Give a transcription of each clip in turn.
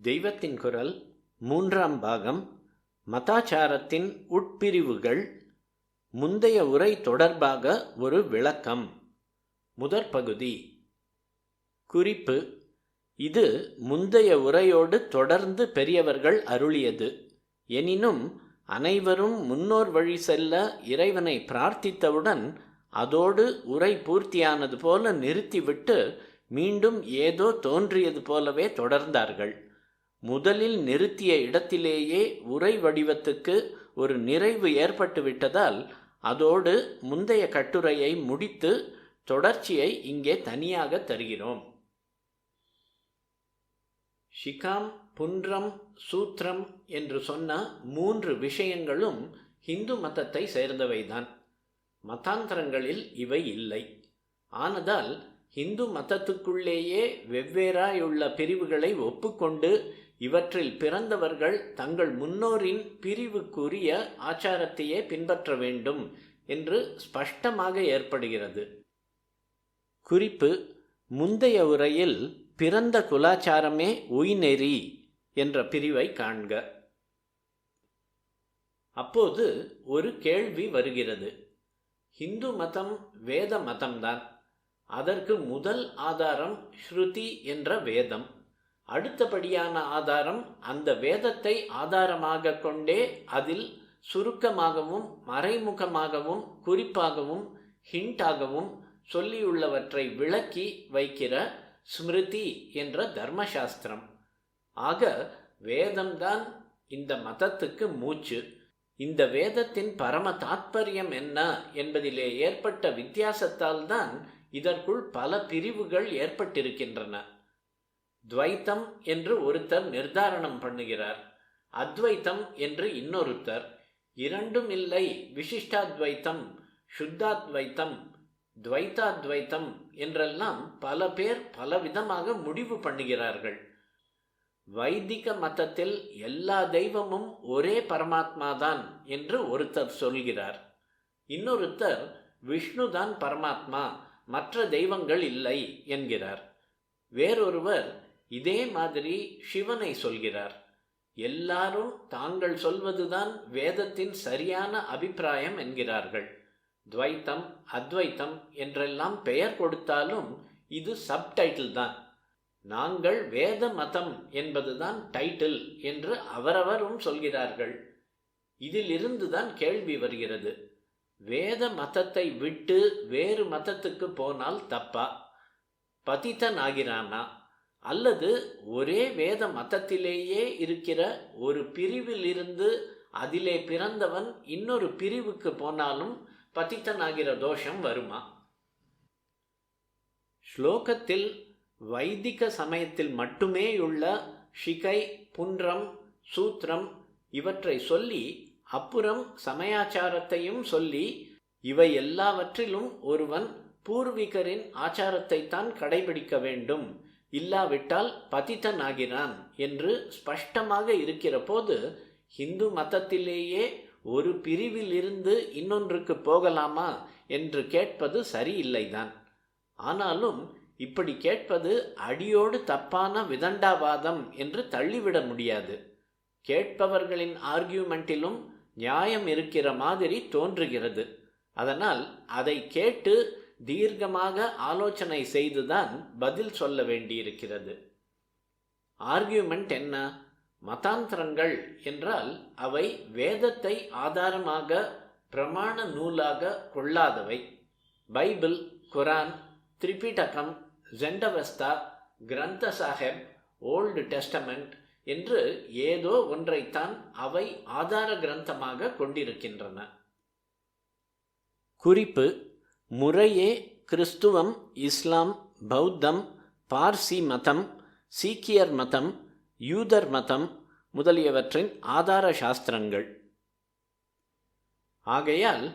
தெய்வத்தின் குரல் 3ஆம் பாகம் மதாச்சாரத்தின் உட்பிரிவுகள். முந்தைய உரை தொடர்பாக ஒரு விளக்கம். முதற் பகுதி. குறிப்பு: இது முந்தைய உரையோடு தொடர்ந்து பெரியவர்கள் அருளியது. எனினும் அனைவரும் முன்னோர் வழி செல்ல இறைவனை பிரார்த்தித்தவுடன் அதோடு உரை பூர்த்தியானது போல நிறுத்திவிட்டு மீண்டும் ஏதோ தோன்றியது போலவே தொடர்ந்தார்கள். முதலில் நிறுத்திய இடத்திலேயே உரை வடிவத்துக்கு ஒரு நிறைவு ஏற்பட்டுவிட்டதால் அதோடு முந்தைய கட்டுரையை முடித்து தொடர்ச்சியை இங்கே தனியாக தருகிறோம். ஷிகாம், புன்றம், சூத்திரம் என்று சொன்ன 3 விஷயங்களும் ஹிந்து மதத்தை சேர்ந்தவைதான். மதாந்தரங்களில் இவை இல்லை. ஆனதால் ஹிந்து மதத்துக்குள்ளேயே வெவ்வேறாயுள்ள பிரிவுகளை ஒப்புக்கொண்டு இவற்றில் பிறந்தவர்கள் தங்கள் முன்னோரின் பிரிவுக்குரிய ஆச்சாரத்தையே பின்பற்ற வேண்டும் என்று ஸ்பஷ்டமாக ஏற்படுகிறது. குறிப்பு: முந்தைய உரையில் பிறந்த குலாச்சாரமே உய்நெறி என்ற பிரிவை காண்க. அப்போது ஒரு கேள்வி வருகிறது. ஹிந்து மதம் வேத மதம்தான். அதற்கு முதல் ஆதாரம் ஸ்ருதி என்ற வேதம். அடுத்தபடியான ஆதாரம் அந்த வேதத்தை ஆதாரமாக கொண்டே அதில் சுருக்கமாகவும் மறைமுகமாகவும் குறிப்பாகவும் ஹிண்டாகவும் சொல்லியுள்ளவற்றை விளக்கி வைக்கிற ஸ்மிருதி என்ற தர்மசாஸ்திரம். ஆக வேதம்தான் இந்த மதத்துக்கு மூச்சு. இந்த வேதத்தின் பரம தாத்பரியம் என்ன என்பதிலே ஏற்பட்ட வித்தியாசத்தால் தான் இதற்குள் பல பிரிவுகள் ஏற்பட்டிருக்கின்றன. துவைத்தம் என்று ஒருத்தர் நிர்தாரணம் பண்ணுகிறார், அத்வைத்தம் என்று இன்னொருத்தர், இரண்டும் இல்லை விசிஷ்டாத்வைத்தம், சுத்தாத்வைத்தம், துவைத்தாத்வைத்தம் என்றெல்லாம் பல பேர் பலவிதமாக முடிவு பண்ணுகிறார்கள். வைதிக மதத்தில் எல்லா தெய்வமும் ஒரே பரமாத்மாதான் என்று ஒருத்தர் சொல்கிறார். இன்னொருத்தர் விஷ்ணுதான் பரமாத்மா, மற்ற தெய்வங்கள் இல்லை என்கிறார். வேறொருவர் இதே மாதிரி சிவனை சொல்கிறார். எல்லாரும் தாங்கள் சொல்வதுதான் வேதத்தின் சரியான அபிப்பிராயம் என்கிறார்கள். துவைத்தம், அத்வைத்தம் என்றெல்லாம் பெயர் கொடுத்தாலும் இது சப்டைட்டில் தான். நாங்கள் வேத மதம் என்பதுதான் டைட்டில் என்று அவரவரும் சொல்கிறார்கள். இதிலிருந்துதான் கேள்வி வருகிறது. வேத மதத்தை விட்டு வேறு மதத்துக்கு போனால் தப்பா? பதித்தன் ஆகிறானா? அல்லது ஒரே வேத மதத்திலேயே இருக்கிற ஒரு பிரிவில் இருந்து அதிலே பிறந்தவன் இன்னொரு பிரிவுக்கு போனாலும் பதித்தன் ஆகிற தோஷம் வருமா? ஸ்லோகத்தில் வைதிக சமயத்தில் மட்டுமேயுள்ள ஷிகை, புன்றம், சூத்திரம் இவற்றை சொல்லி அப்புறம் சமயாச்சாரத்தையும் சொல்லி இவை எல்லாவற்றிலும் ஒருவன் பூர்விகரின் ஆச்சாரத்தைத்தான் கடைபிடிக்க வேண்டும், இல்லாவிட்டால் பதித்தன் ஆகிறான் என்று ஸ்பஷ்டமாக இருக்கிற போது ஹிந்து மதத்திலேயே ஒரு பிரிவில் இருந்து இன்னொன்றுக்கு போகலாமா என்று கேட்பது சரியில்லைதான். ஆனாலும் இப்படி கேட்பது அடியோடு தப்பான விதண்டாவாதம் என்று தள்ளிவிட முடியாது. கேட்பவர்களின் ஆர்கியூமெண்டிலும் நியாயம் இருக்கிற மாதிரி தோன்றுகிறது. அதனால் அதை கேட்டு தீர்க்கமாக ஆலோசனை செய்துதான் பதில் சொல்ல வேண்டியிருக்கிறது. ஆர்கியூமெண்ட் என்ன? மதாந்திரங்கள் என்றால் அவை வேதத்தை ஆதாரமாக பிரமாண நூலாக கொள்ளாதவை. பைபிள், குரான், திரிபிடகம், ஜெண்டவஸ்தா, கிரந்த சாஹிப், ஓல்டு டெஸ்டமெண்ட் என்று ஏதோ ஒன்றைத்தான் அவை ஆதார கிரந்தமாக கொண்டிருக்கின்றன. குறிப்பு: முறையே கிறிஸ்துவம், இஸ்லாம், பௌத்தம், பார்சி மதம், சீக்கியர் மதம், யூதர் மதம் முதலியவற்றின் ஆதார சாஸ்திரங்கள். ஆகையால்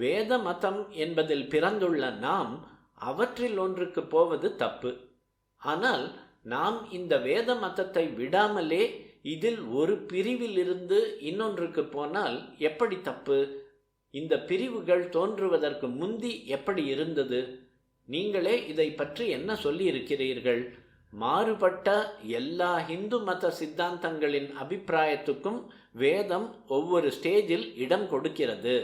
வேத மதம் என்பதில் பிறந்துள்ள நாம் அவற்றில் ஒன்றுக்கு போவது தப்பு. ஆனால் நாம் இந்த வேத மதத்தை விடாமலே இதில் ஒரு பிரிவில் இருந்து இன்னொன்றுக்கு போனால் எப்படி தப்பு? இந்த பிரிவுகள் தோன்றுவதற்கு முந்தி எப்படி இருந்தது? நீங்களே இதை பற்றி என்ன சொல்லி இருக்கிறீர்கள்? மாறுபட்ட எல்லா இந்து மத சித்தாந்தங்களின் அபிப்பிராயத்துக்கும் வேதம் ஒவ்வொரு ஸ்டேஜில் இடம் கொடுக்கிறது.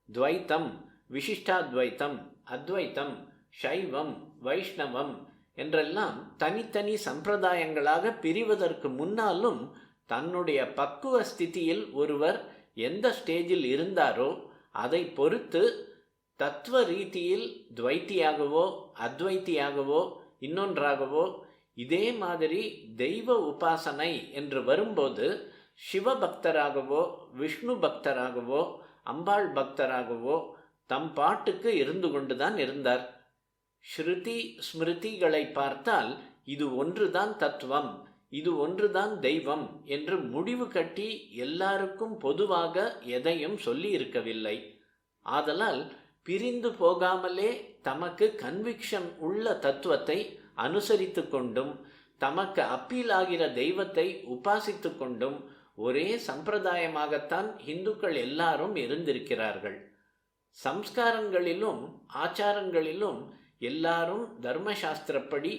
துவைத்தம், விசிஷ்டாத்வைத்தம், அத்வைத்தம், சைவம், வைஷ்ணவம் என்றெல்லாம் தனித்தனி சம்பிரதாயங்களாக பிரிவதற்கு முன்னாலும் தன்னுடைய பக்குவ ஸ்திதியில் ஒருவர் எந்த ஸ்டேஜில் இருந்தாரோ அதை பொறுத்து தத்துவ ரீதியில் துவைத்தியாகவோ அத்வைத்தியாகவோ இன்னொன்றாகவோ, இதே மாதிரி தெய்வ உபாசனை என்று வரும்போது சிவபக்தராகவோ விஷ்ணு பக்தராகவோ அம்பாள் பக்தராகவோ தம் பாட்டுக்கு இருந்து கொண்டுதான் இருந்தார். ஸ்ருதி ஸ்மிருதிகளை பார்த்தால் இது ஒன்றுதான் தத்துவம், இது ஒன்றுதான் தெய்வம் என்று முடிவு கட்டி எல்லாருக்கும் பொதுவாக எதையும் சொல்லி இருக்கவில்லை. ஆதலால் பிரிந்து போகாமலே தமக்கு கன்விக்ஷன் உள்ள தத்துவத்தை அனுசரித்து கொண்டும் தமக்கு அப்பீல் ஆகிற தெய்வத்தை உபாசித்து கொண்டும் ஒரே சம்பிரதாயமாகத்தான் இந்துக்கள் எல்லாரும் இருந்திருக்கிறார்கள். சம்ஸ்காரங்களிலும் ஆச்சாரங்களிலும் எல்லாரும் தர்மசாஸ்திரப்படி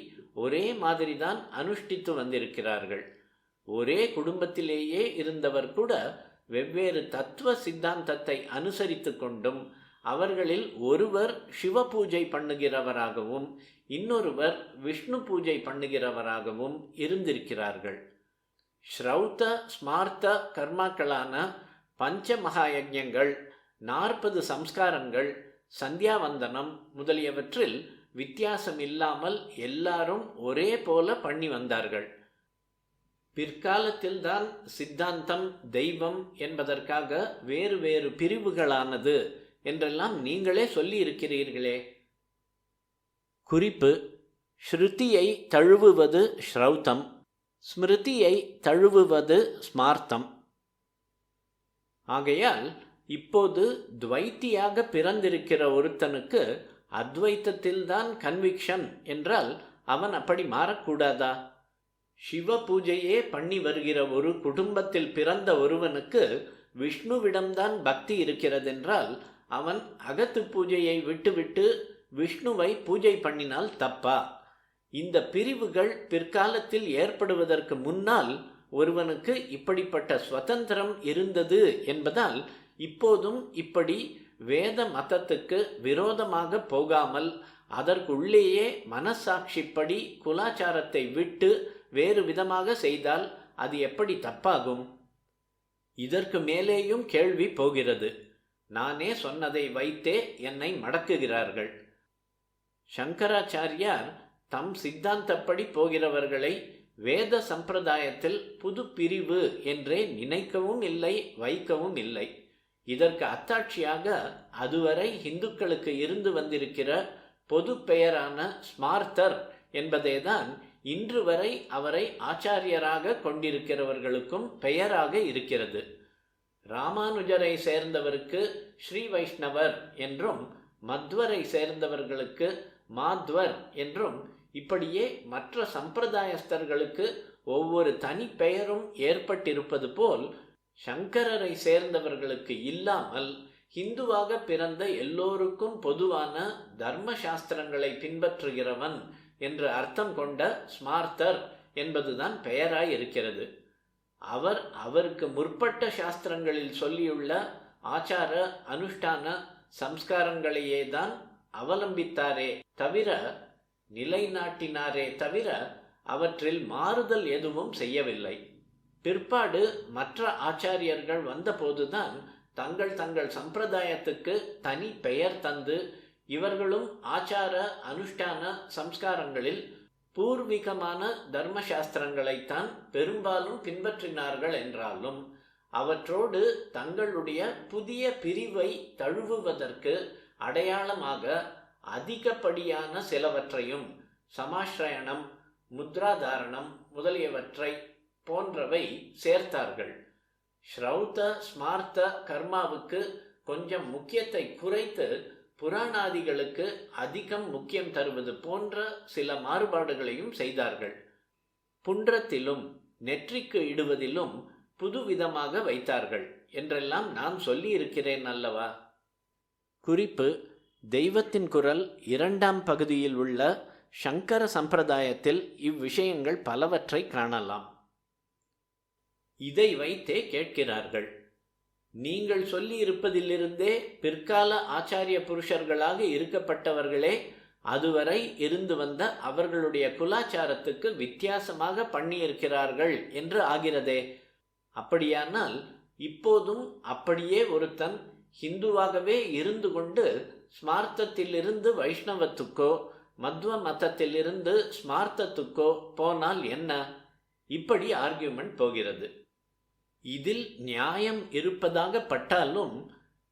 ஒரே மாதிரிதான் அனுஷ்டித்து வந்திருக்கிறார்கள். ஒரே குடும்பத்திலேயே இருந்தவர் கூட வெவ்வேறு தத்துவ சித்தாந்தத்தை அனுசரித்து கொண்டும் அவர்களில் ஒருவர் சிவ பூஜை பண்ணுகிறவராகவும் இன்னொருவர் விஷ்ணு பூஜை பண்ணுகிறவராகவும் இருந்திருக்கிறார்கள். ஸ்ரௌத்த ஸ்மார்த்த கர்மாக்களான பஞ்ச மகாயஜ்ஞங்கள், 40 சம்ஸ்காரங்கள், சந்தியாவந்தனம் முதலியவற்றில் வித்தியாசம் இல்லாமல் எல்லாரும் ஒரே போல பண்ணி வந்தார்கள். பிற்காலத்தில்தான் சித்தாந்தம் தெய்வம் என்பதற்காக வேறு வேறு பிரிவுகளானது என்றெல்லாம் நீங்களே சொல்லி இருக்கிறீர்களே. குறிப்பு: ஸ்ருதியை தழுவுவது ஸ்ரௌத்தம், ஸ்மிருதியை தழுவுவது ஸ்மார்த்தம். ஆகையால் இப்போது துவைத்தியாக பிறந்திருக்கிற ஒருத்தனுக்கு அத்வைத்தத்தில்தான் கன்விக்ஷன் என்றால் அவன் அப்படி மாறக்கூடாதா? சிவ பூஜையே பண்ணி வருகிற ஒரு குடும்பத்தில் பிறந்த ஒருவனுக்கு விஷ்ணுவிடம்தான் பக்தி இருக்கிறதென்றால் அவன் அகத்து பூஜையை விட்டுவிட்டு விஷ்ணுவை பூஜை பண்ணினால் தப்பா? இந்த பிரிவுகள் பிற்காலத்தில் ஏற்படுவதற்கு முன்னால் ஒருவனுக்கு இப்படிப்பட்ட சுதந்திரம் இருந்தது என்பதால் இப்போதும் இப்படி வேத மதத்துக்கு விரோதமாக போகாமல் அதற்குள்ளேயே மனசாட்சிப்படி குலாச்சாரத்தை விட்டு வேறு விதமாக செய்தால் அது எப்படி தப்பாகும்? இதற்கு மேலேயும் கேள்வி போகிறது. நானே சொன்னதை வைத்தே என்னை மடக்குகிறார்கள். சங்கராச்சாரியார் தம் சித்தாந்தப்படி போகிறவர்களை வேத சம்பிரதாயத்தில் புது பிரிவு என்றே நினைக்கவும் இல்லை, வைக்கவும் இல்லை. இதற்கு அத்தாட்சியாக அதுவரை இந்துக்களுக்கு இருந்து வந்திருக்கிற பொது பெயரான ஸ்மார்த்தர் என்பதேதான் இன்று வரை அவரை ஆச்சாரியராக கொண்டிருக்கிறவர்களுக்கும் பெயராக இருக்கிறது. ராமானுஜரை சேர்ந்தவருக்கு ஸ்ரீ வைஷ்ணவர் என்றும் மத்வரை சேர்ந்தவர்களுக்கு மாத்வர் என்றும் இப்படியே மற்ற சம்பிரதாயஸ்தர்களுக்கு ஒவ்வொரு தனி பெயரும் ஏற்பட்டிருப்பது போல் சங்கரரை சேர்ந்தவர்களுக்கு இல்லாமல் ஹிந்துவாக பிறந்த எல்லோருக்கும் பொதுவான தர்மசாஸ்திரங்களை பின்பற்றுகிறவன் என்று அர்த்தம் கொண்ட ஸ்மார்த்தர் என்பதுதான் பெயராய் இருக்கிறது. அவருக்கு முற்பட்ட சாஸ்திரங்களில் சொல்லியுள்ள ஆச்சார அனுஷ்டான சம்ஸ்காரங்களையே தான் அவலம்பித்தாரே தவிர, நிலைநாட்டினாரே தவிர அவற்றில் மாறுதல் எதுவும் செய்யவில்லை. பிற்பாடு மற்ற ஆச்சாரியர்கள் வந்தபோதுதான் தங்கள் தங்கள் சம்பிரதாயத்துக்கு தனி பெயர் தந்து இவர்களும் ஆச்சார அனுஷ்டான சம்ஸ்காரங்களில் பூர்வீகமான தர்மசாஸ்திரங்களைத்தான் பெரும்பாலும் பின்பற்றினார்கள் என்றாலும் அவற்றோடு தங்களுடைய புதிய பிரிவை தழுவுவதற்கு அடையாளமாக அதிகப்படியான சிலவற்றையும் சமாஸ்ரயணம், முத்ராதாரணம் முதலியவற்றை போன்றவை சேர்த்தார்கள். ஸ்ரௌத்த ஸ்மார்த்த கர்மாவுக்கு கொஞ்சம் முக்கியத்தை குறைத்து புராணாதிகளுக்கு அதிகம் முக்கியம் தருவது போன்ற சில மாறுபாடுகளையும் செய்தார்கள். புன்றத்திலும் நெற்றிக்கு இடுவதிலும் புதுவிதமாக வைத்தார்கள் என்றெல்லாம் நான் சொல்லி இருக்கிறேன் அல்லவா? குறிப்பு: தெய்வத்தின் குரல் 2ஆம் பகுதியில் உள்ள சங்கர சம்பிரதாயத்தில் இவ்விஷயங்கள் பலவற்றை காணலாம். இதை வைத்தே கேட்கிறார்கள். நீங்கள் சொல்லியிருப்பதிலிருந்தே பிற்கால ஆச்சாரிய புருஷர்களாக இருக்கப்பட்டவர்களே அதுவரை இருந்து வந்த அவர்களுடைய குலாச்சாரத்துக்கு வித்தியாசமாக பண்ணியிருக்கிறார்கள் என்று ஆகிறதே. அப்படியானால் இப்போதும் அப்படியே ஒருத்தன் ஹிந்துவாகவே இருந்து கொண்டு ஸ்மார்த்தத்திலிருந்து வைஷ்ணவத்துக்கோ மத்வ மதத்திலிருந்து ஸ்மார்த்தத்துக்கோ போனால் என்ன? இப்படி ஆர்கியூமெண்ட் போகிறது. இதில் நியாயம் இருப்பதாக பட்டாலும்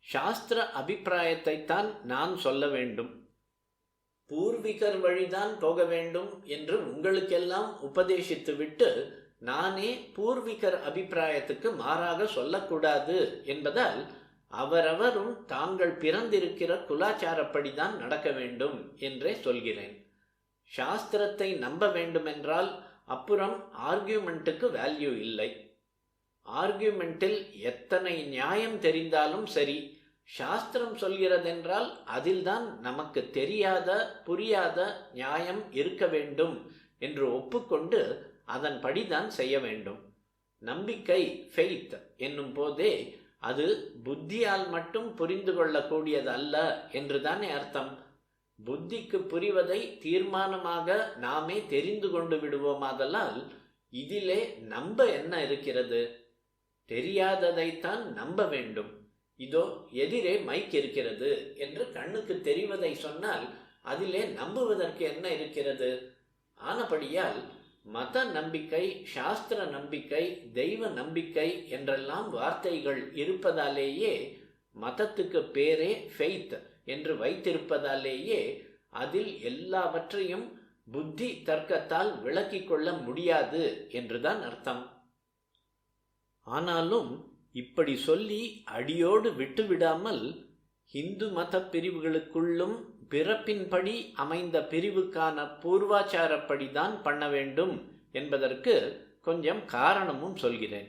சாஸ்திர அபிப்பிராயத்தைத்தான் நான் சொல்ல வேண்டும். பூர்விகர் வழிதான் போக வேண்டும் என்று உங்களுக்கெல்லாம் உபதேசித்துவிட்டு நானே பூர்விகர் அபிப்பிராயத்துக்கு மாறாக சொல்லக்கூடாது என்பதால் அவரவரும் தாங்கள் பிறந்திருக்கிற குலாச்சாரப்படிதான் நடக்க வேண்டும் என்றே சொல்கிறேன். சாஸ்திரத்தை நம்ப வேண்டுமென்றால் அப்புறம் ஆர்கியூமெண்ட்டுக்கு வேல்யூ இல்லை. ஆர்கியூமெண்ட்டில் எத்தனை நியாயம் தெரிந்தாலும் சரி, சாஸ்திரம் சொல்கிறதென்றால் அதில்தான் நமக்கு தெரியாத புரியாத நியாயம் இருக்க வேண்டும் என்று ஒப்புக்கொண்டு அதன்படிதான் செய்ய வேண்டும். நம்பிக்கை ஃபெய்த் என்னும் போதே அது புத்தியால் மட்டும் புரிந்து கொள்ளக்கூடியது அல்ல என்றுதானே அர்த்தம். புத்திக்கு புரிவதை தீர்மானமாக நாமே தெரிந்து கொண்டு விடுவோமாதலால் இதிலே நம்ப என்ன இருக்கிறது? தெரியாததைத்தான் நம்ப வேண்டும். இதோ எதிரே மைக் இருக்கிறது என்று கண்ணுக்கு தெரிவதை சொன்னால் அதிலே நம்புவதற்கு என்ன இருக்கிறது? ஆனபடியால் மத நம்பிக்கை, சாஸ்திர நம்பிக்கை, தெய்வ நம்பிக்கை என்றெல்லாம் வார்த்தைகள் இருப்பதாலேயே, மதத்துக்கு பேரே ஃபெய்த் என்று வைத்திருப்பதாலேயே அதில் எல்லாவற்றையும் புத்தி தர்க்கத்தால் விளக்கிக் கொள்ள முடியாது என்றுதான் அர்த்தம். ஆனாலும் இப்படி சொல்லி அடியோடு விட்டுவிடாமல் இந்து மத பிரிவுகளுக்குள்ளும் பிறப்பின்படி அமைந்த பிரிவுக்கான பூர்வாச்சாரப்படிதான் பண்ண வேண்டும் என்பதற்கு கொஞ்சம் காரணமும் சொல்கிறேன்.